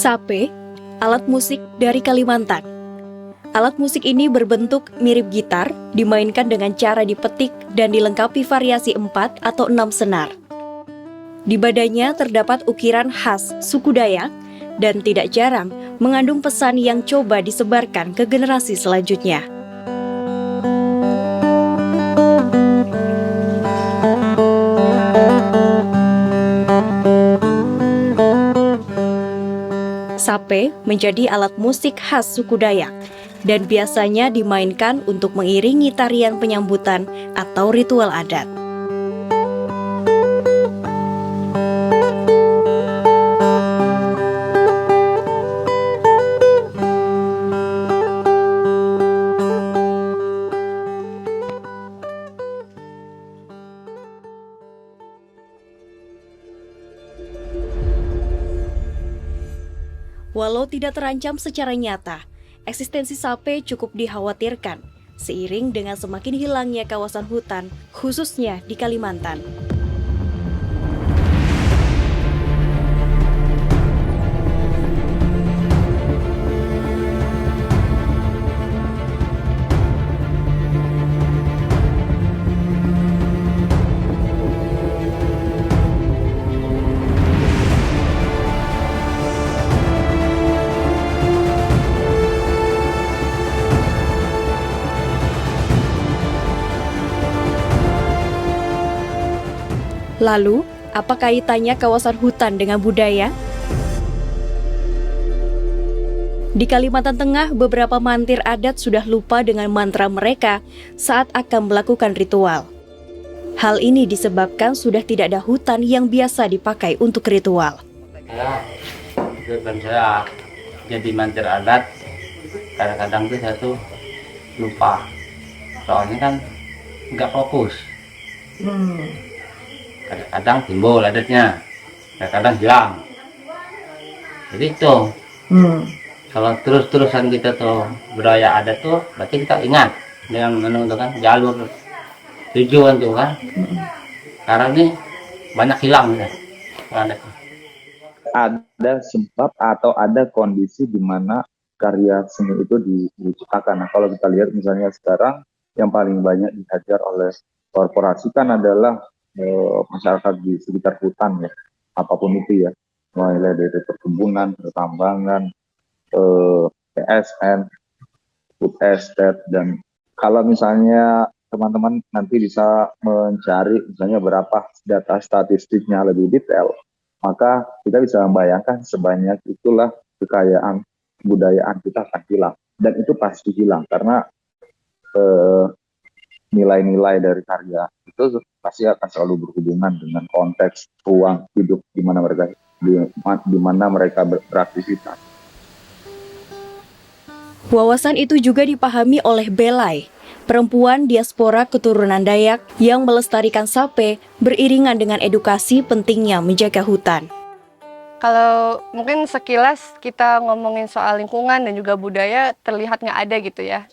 Sape, alat musik dari Kalimantan. Alat musik ini berbentuk mirip gitar, dimainkan dengan cara dipetik dan dilengkapi variasi 4 atau 6 senar. Di badannya terdapat ukiran khas suku Dayak dan tidak jarang mengandung pesan yang coba disebarkan ke generasi selanjutnya. Sape menjadi alat musik khas suku Dayak dan biasanya dimainkan untuk mengiringi tarian penyambutan atau ritual adat. Walau tidak terancam secara nyata, eksistensi sape cukup dikhawatirkan seiring dengan semakin hilangnya kawasan hutan, khususnya di Kalimantan. Lalu, apa kaitannya kawasan hutan dengan budaya? Di Kalimantan Tengah, beberapa mantir adat sudah lupa dengan mantra mereka saat akan melakukan ritual. Hal ini disebabkan sudah tidak ada hutan yang biasa dipakai untuk ritual. Saya jadi mantir adat, kadang-kadang tuh saya tuh lupa, soalnya kan nggak fokus. Kadang-kadang timbul adatnya, kadang-kadang hilang. Jadi itu, kalau terus-terusan kita tuh budaya adat tuh, berarti kita ingat dengan menentukan jalur tujuan tuh kan. Karena ini banyak hilang ya adatnya. Ada sebab atau ada kondisi di mana karya seni itu diciptakan. Nah, kalau kita lihat misalnya sekarang yang paling banyak dihajar oleh korporasi kan adalah masyarakat di sekitar hutan ya, apapun itu ya, mulai dari perkebunan, pertambangan, PSN, food estate, dan kalau misalnya teman-teman nanti bisa mencari misalnya berapa data statistiknya lebih detail, maka kita bisa membayangkan sebanyak itulah kekayaan kebudayaan kita akan hilang. Dan itu pasti hilang karena nilai-nilai dari karya itu pasti akan selalu berhubungan dengan konteks ruang hidup di mana mereka beraktivitas. Wawasan itu juga dipahami oleh Belai, perempuan diaspora keturunan Dayak yang melestarikan sape beriringan dengan edukasi pentingnya menjaga hutan. Kalau mungkin sekilas kita ngomongin soal lingkungan dan juga budaya terlihat nggak ada gitu ya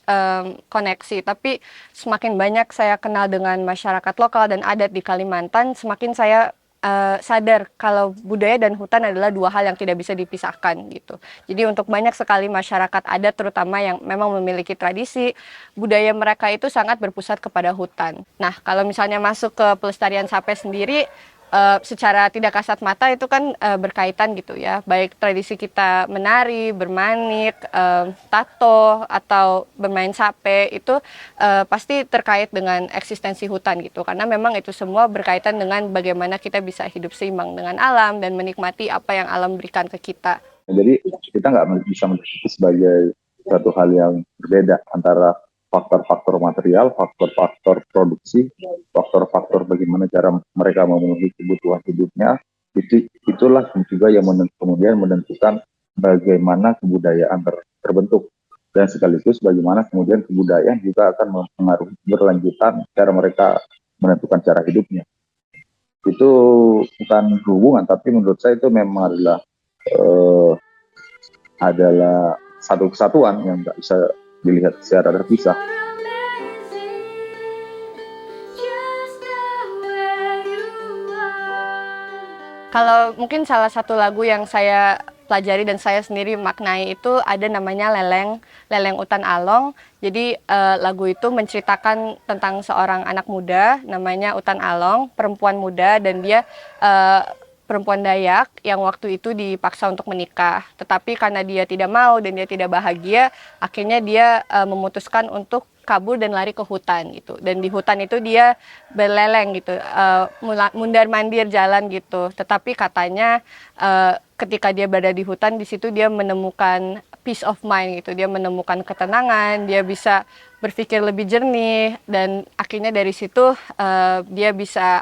koneksi. Tapi semakin banyak saya kenal dengan masyarakat lokal dan adat di Kalimantan, semakin saya sadar kalau budaya dan hutan adalah dua hal yang tidak bisa dipisahkan gitu. Jadi untuk banyak sekali masyarakat adat terutama yang memang memiliki tradisi, budaya mereka itu sangat berpusat kepada hutan. Nah, kalau misalnya masuk ke pelestarian sape sendiri, secara tidak kasat mata itu kan berkaitan gitu ya, baik tradisi kita menari, bermanik, tato atau bermain sape itu pasti terkait dengan eksistensi hutan gitu, karena memang itu semua berkaitan dengan bagaimana kita bisa hidup seimbang dengan alam dan menikmati apa yang alam berikan ke kita. Jadi kita nggak bisa melihat itu sebagai satu hal yang berbeda antara faktor-faktor material, faktor-faktor produksi, faktor-faktor bagaimana cara mereka memenuhi kebutuhan hidupnya, itulah juga yang kemudian menentukan bagaimana kebudayaan terbentuk, dan sekaligus bagaimana kemudian kebudayaan juga akan mempengaruhi berlanjutan cara mereka menentukan cara hidupnya. Itu bukan hubungan, tapi menurut saya itu memang adalah satu kesatuan yang nggak bisa dilihat secara terpisah. Kalau mungkin salah satu lagu yang saya pelajari dan saya sendiri maknai itu ada namanya Leleng Utan Along. Jadi lagu itu menceritakan tentang seorang anak muda namanya Utan Along, perempuan muda, dan dia perempuan Dayak yang waktu itu dipaksa untuk menikah. Tetapi karena dia tidak mau dan dia tidak bahagia, akhirnya dia memutuskan untuk kabur dan lari ke hutan gitu. Dan di hutan itu dia berleleng gitu, mundar-mandir jalan gitu. Tetapi katanya ketika dia berada di hutan, di situ dia menemukan peace of mind gitu. Dia menemukan ketenangan, dia bisa berpikir lebih jernih, dan akhirnya dari situ dia bisa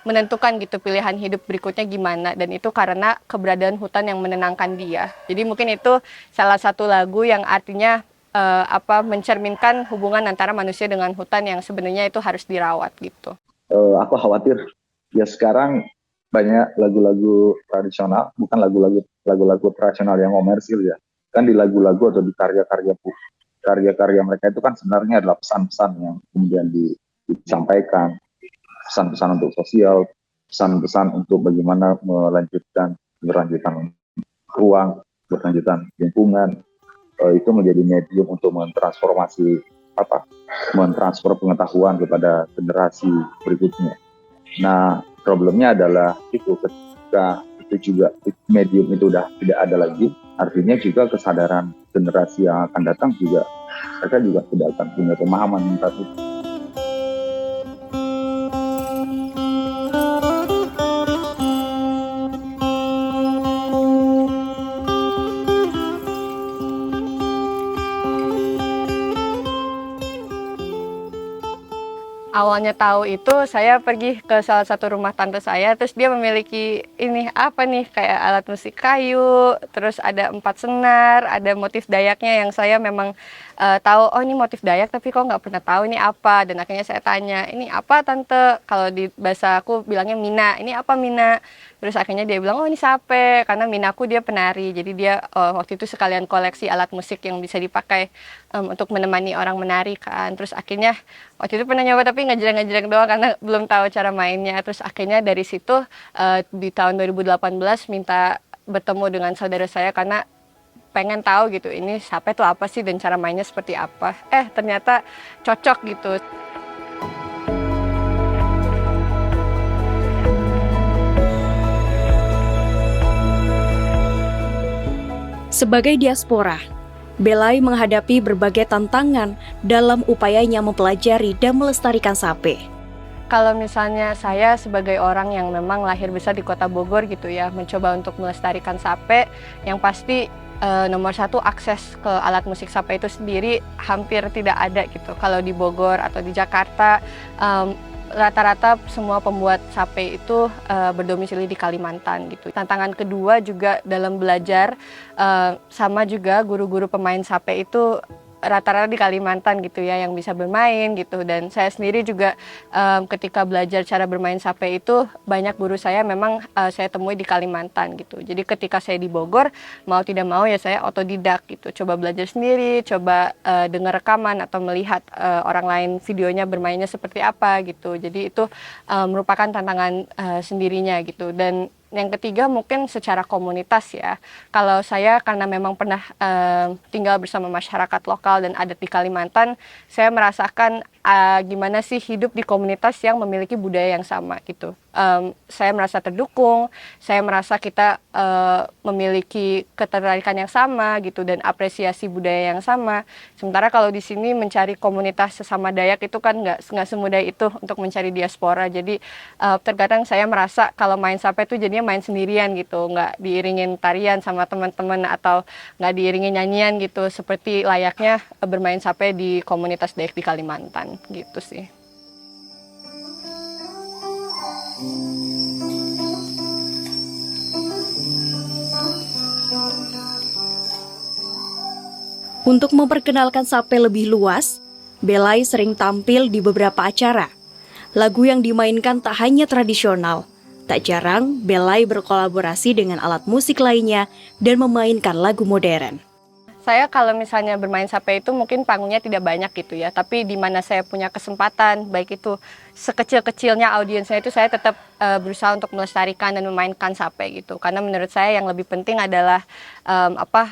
menentukan gitu pilihan hidup berikutnya gimana. Dan itu karena keberadaan hutan yang menenangkan dia. Jadi mungkin itu salah satu lagu yang artinya mencerminkan hubungan antara manusia dengan hutan yang sebenarnya itu harus dirawat gitu. Aku khawatir ya sekarang banyak lagu-lagu tradisional, bukan lagu-lagu tradisional yang komersil ya. Kan di lagu-lagu atau di karya-karya mereka itu kan sebenarnya adalah pesan-pesan yang kemudian disampaikan, pesan-pesan untuk sosial, pesan-pesan untuk bagaimana melanjutkan ruang, berlanjutan lingkungan. Itu menjadi medium untuk mentransfer pengetahuan kepada generasi berikutnya. Nah, problemnya adalah itu ketika itu juga medium itu udah tidak ada lagi, artinya juga kesadaran generasi yang akan datang juga mereka juga tidak akan punya pemahaman tentang itu. Awalnya tahu itu saya pergi ke salah satu rumah tante saya, terus dia memiliki kayak alat musik kayu, terus ada 4 senar, ada motif Dayaknya yang saya memang tahu, oh ini motif Dayak tapi kok nggak pernah tahu ini apa. Dan akhirnya saya tanya, ini apa tante? Kalau di bahasa aku bilangnya Mina, ini apa Mina? Terus akhirnya dia bilang, oh ini sape, karena Minaku dia penari, jadi dia waktu itu sekalian koleksi alat musik yang bisa dipakai untuk menemani orang menari kan. Terus akhirnya waktu itu pernah nyoba tapi ngejreng-ngejreng doang karena belum tahu cara mainnya. Terus akhirnya dari situ di tahun 2018 minta bertemu dengan saudara saya karena pengen tahu gitu ini sape itu apa sih dan cara mainnya seperti apa. Ternyata cocok gitu. Sebagai diaspora, Belai menghadapi berbagai tantangan dalam upayanya mempelajari dan melestarikan sape. Kalau misalnya saya sebagai orang yang memang lahir besar di kota Bogor gitu ya, mencoba untuk melestarikan sape, yang pasti nomor satu akses ke alat musik sape itu sendiri hampir tidak ada gitu. Kalau di Bogor atau di Jakarta, rata-rata semua pembuat sape itu berdomisili di Kalimantan gitu. Tantangan kedua juga dalam belajar, sama juga guru-guru pemain sape itu rata-rata di Kalimantan gitu ya yang bisa bermain gitu. Dan saya sendiri juga ketika belajar cara bermain sape itu banyak guru saya memang saya temui di Kalimantan gitu. Jadi ketika saya di Bogor mau tidak mau ya saya otodidak gitu, coba belajar sendiri, coba dengar rekaman atau melihat orang lain videonya bermainnya seperti apa gitu. Jadi itu merupakan tantangan sendirinya gitu. Dan yang ketiga mungkin secara komunitas ya. Kalau saya karena memang pernah tinggal bersama masyarakat lokal dan adat di Kalimantan, saya merasakan gimana sih hidup di komunitas yang memiliki budaya yang sama gitu. Saya merasa terdukung, saya merasa kita memiliki ketertarikan yang sama gitu dan apresiasi budaya yang sama. Sementara kalau di sini mencari komunitas sesama Dayak itu kan nggak semudah itu untuk mencari diaspora. Jadi terkadang saya merasa kalau main sape itu jadinya main sendirian gitu, nggak diiringin tarian sama teman-teman atau nggak diiringin nyanyian gitu seperti layaknya bermain sape di komunitas Dayak di Kalimantan gitu sih. Untuk memperkenalkan sape lebih luas, Belai sering tampil di beberapa acara. Lagu yang dimainkan tak hanya tradisional, tak jarang Belai berkolaborasi dengan alat musik lainnya dan memainkan lagu modern. Saya kalau misalnya bermain sape itu mungkin panggungnya tidak banyak gitu ya, tapi di mana saya punya kesempatan, baik itu sekecil-kecilnya audiensnya itu saya tetap berusaha untuk melestarikan dan memainkan sape gitu. Karena menurut saya yang lebih penting adalah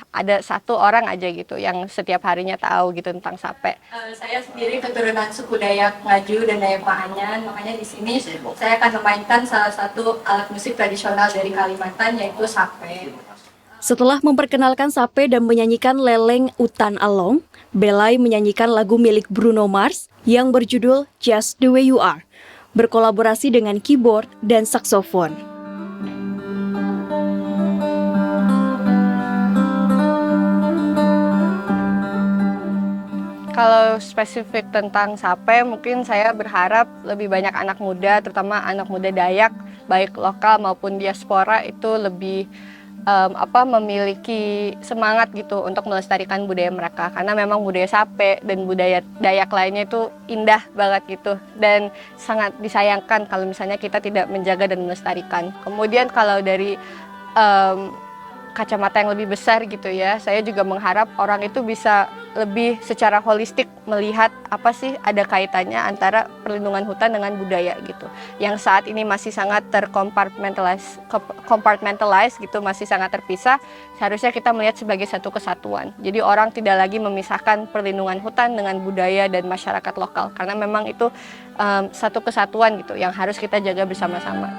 ada satu orang aja gitu yang setiap harinya tahu gitu tentang sape. Saya sendiri keturunan suku Dayak Ngaju dan Dayak Paanyan, makanya di sini saya akan memainkan salah satu alat musik tradisional dari Kalimantan yaitu sape. Setelah memperkenalkan sape dan menyanyikan leleng Utan Along, Belay menyanyikan lagu milik Bruno Mars yang berjudul Just the Way You Are, berkolaborasi dengan keyboard dan saksofon. Kalau spesifik tentang sape, mungkin saya berharap lebih banyak anak muda, terutama anak muda Dayak, baik lokal maupun diaspora itu lebih memiliki semangat gitu untuk melestarikan budaya mereka. Karena memang budaya sape dan budaya Dayak lainnya itu indah banget gitu. Dan sangat disayangkan kalau misalnya kita tidak menjaga dan melestarikan. Kemudian kalau dari kacamata yang lebih besar gitu ya, saya juga mengharap orang itu bisa lebih secara holistik melihat apa sih ada kaitannya antara perlindungan hutan dengan budaya gitu, yang saat ini masih sangat compartmentalize gitu, masih sangat terpisah. Seharusnya kita melihat sebagai satu kesatuan, jadi orang tidak lagi memisahkan perlindungan hutan dengan budaya dan masyarakat lokal, karena memang itu satu kesatuan gitu yang harus kita jaga bersama-sama.